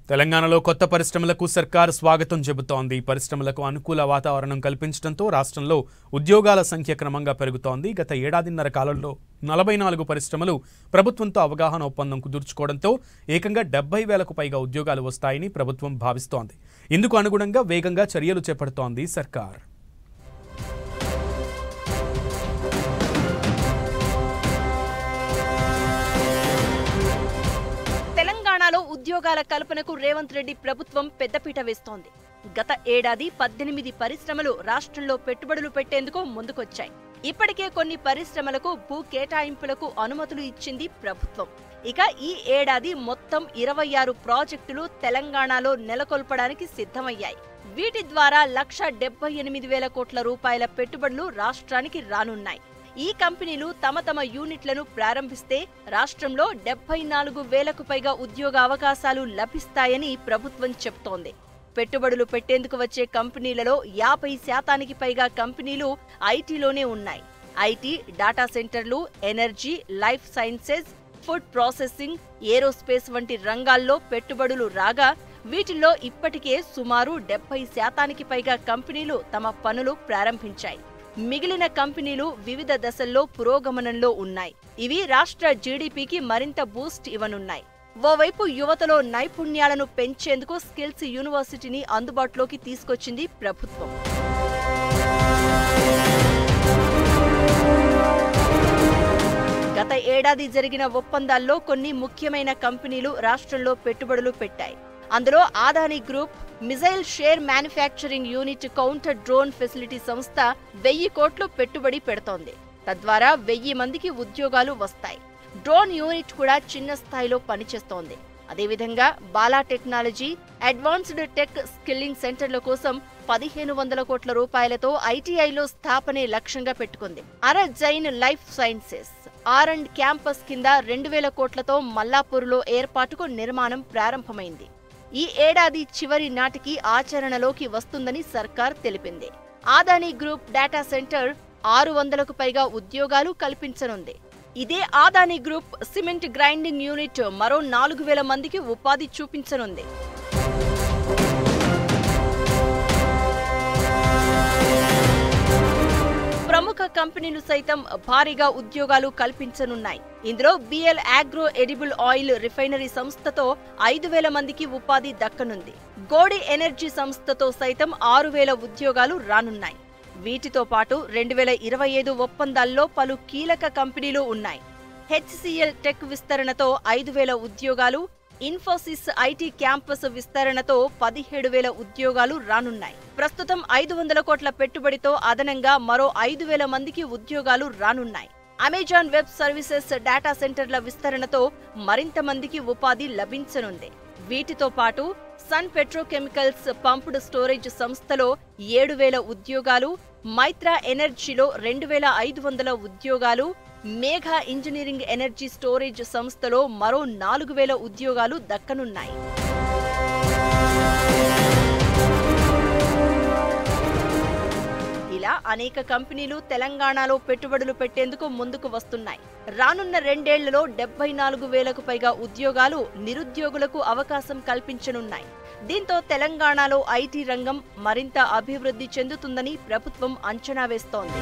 తెలంగాణలో కొత్త పరిశ్రమలకు సర్కార్ స్వాగతం చెబుతోంది. పరిశ్రమలకు అనుకూల వాతావరణం కల్పించడంతో రాష్ట్రంలో ఉద్యోగాల సంఖ్య క్రమంగా పెరుగుతోంది. గత ఏడాదిన్నర కాలంలో 44 పరిశ్రమలు ప్రభుత్వంతో అవగాహన ఒప్పందం కుదుర్చుకోవడంతో ఏకంగా 70,000కు పైగా ఉద్యోగాలు వస్తాయని ప్రభుత్వం భావిస్తోంది. ఇందుకు అనుగుణంగా వేగంగా చర్యలు చేపడుతోంది సర్కార్. తెలంగాణలో ఉద్యోగాల కల్పనకు రేవంత్ రెడ్డి ప్రభుత్వం పెద్దపీట వేస్తోంది. గత ఏడాది 18 పరిశ్రమలు రాష్ట్రంలో పెట్టుబడులు పెట్టేందుకు ముందుకొచ్చాయి. ఇప్పటికే కొన్ని పరిశ్రమలకు భూ కేటాయింపులకు అనుమతులు ఇచ్చింది ప్రభుత్వం. ఇక ఈ ఏడాది మొత్తం 26 ప్రాజెక్టులు తెలంగాణలో నెలకొల్పడానికి సిద్ధమయ్యాయి. వీటి ద్వారా 1,78,000 కోట్ల రూపాయల పెట్టుబడులు రాష్ట్రానికి రానున్నాయి. ఈ కంపెనీలు తమ యూనిట్లను ప్రారంభిస్తే రాష్ట్రంలో 74,000కు పైగా ఉద్యోగ అవకాశాలు లభిస్తాయని ప్రభుత్వం చెబుతోంది. పెట్టుబడులు పెట్టేందుకు వచ్చే కంపెనీలలో 50% పైగా కంపెనీలు ఐటీలోనే ఉన్నాయి. ఐటీ, డేటా సెంటర్లు, energy, life sciences, food processing, aerospace వంటి రంగాల్లో పెట్టుబడులు రాగా వీటిల్లో ఇప్పటికే సుమారు 70% పైగా కంపెనీలు తమ పనులు ప్రారంభించాయి. మిగిలిన కంపెనీలు వివిధ దశల్లో పురోగమనంలో ఉన్నాయి. ఇవి రాష్ట్ర జీడీపీకి మరింత బూస్ట్ ఇవ్వనున్నాయి. ఓవైపు యువతలో నైపుణ్యాలను పెంచేందుకు స్కిల్స్ యూనివర్సిటీని అందుబాటులోకి తీసుకొచ్చింది ప్రభుత్వం. గత ఏడాది జరిగిన ఒప్పందాల్లో కొన్ని ముఖ్యమైన కంపెనీలు రాష్ట్రంలో పెట్టుబడులు పెట్టాయి. అందులో Adani group, missile share manufacturing unit counter drone facility సంస్థ 1000 కోట్లు పెట్టుబడి పెడుతోంది. తద్వారా 1000 మందికి ఉద్యోగాలు వస్తాయి. డ్రోన్ యూనిట్ కూడా చిన్న స్థాయిలో పనిచేస్తోంది. అదేవిధంగా Bala technology advanced tech skilling సెంటర్ల కోసం 1,500 కోట్ల రూపాయలతో ఐటీఐలో స్థాపనే లక్ష్యంగా పెట్టుకుంది. Jain life sciences R&D campus కింద 2,000 కోట్లతో మల్లాపూర్లో ఏర్పాటుకు నిర్మాణం ప్రారంభమైంది. ఈ ఏడాది చివరి నాటికి ఆచరణలోకి వస్తుందని సర్కార్ తెలిపింది. ఆదాని గ్రూప్ డేటా సెంటర్ 600కు పైగా ఉద్యోగాలు కల్పించనుంది. ఇదే Adani group cement grinding unit మరో 4,000 మందికి ఉపాధి చూపించనుంది. ప్రముఖ కంపెనీలు సైతం భారీగా ఉద్యోగాలు కల్పించనున్నాయి. ఇందులో BL agro edible oil refinery సంస్థతో 5,000 మందికి ఉపాధి దక్కనుంది. గోడి ఎనర్జీ సంస్థతో సైతం 6,000 ఉద్యోగాలు రానున్నాయి. వీటితో పాటు 2025 ఒప్పందాల్లో పలు కీలక కంపెనీలు ఉన్నాయి. HCL టెక్ విస్తరణతో 5,000 ఉద్యోగాలు, ఇన్ఫోసిస్ ఐటీ క్యాంపస్ విస్తరణతో 17,000 ఉద్యోగాలు రానున్నాయి. ప్రస్తుతం 500 కోట్ల పెట్టుబడితో అదనంగా మరో 5,000 మందికి ఉద్యోగాలు రానున్నాయి. అమెజాన్ వెబ్ సర్వీసెస్ డేటా సెంటర్ల విస్తరణతో మరింత మందికి ఉపాధి లభించనుంది. వీటితో పాటు సన్ పెట్రోకెమికల్స్ పంప్డ్ స్టోరేజ్ సంస్థలో 7,000 ఉద్యోగాలు, మైత్రా ఎనర్జీలో 2,500 ఉద్యోగాలు, మేఘ ఇంజనీరింగ్ ఎనర్జీ స్టోరేజ్ సంస్థలో మరో 4,000 ఉద్యోగాలు దక్కనున్నాయి. ఇలా అనేక కంపెనీలు తెలంగాణలో పెట్టుబడులు పెట్టేందుకు ముందుకు వస్తున్నాయి. రానున్న 2 ఏళ్లలో 74,000కు పైగా ఉద్యోగాలు నిరుద్యోగులకు అవకాశం కల్పించనున్నాయి. దీంతో తెలంగాణలో ఐటీ రంగం మరింత అభివృద్ధి చెందుతుందని ప్రభుత్వం అంచనా వేస్తోంది.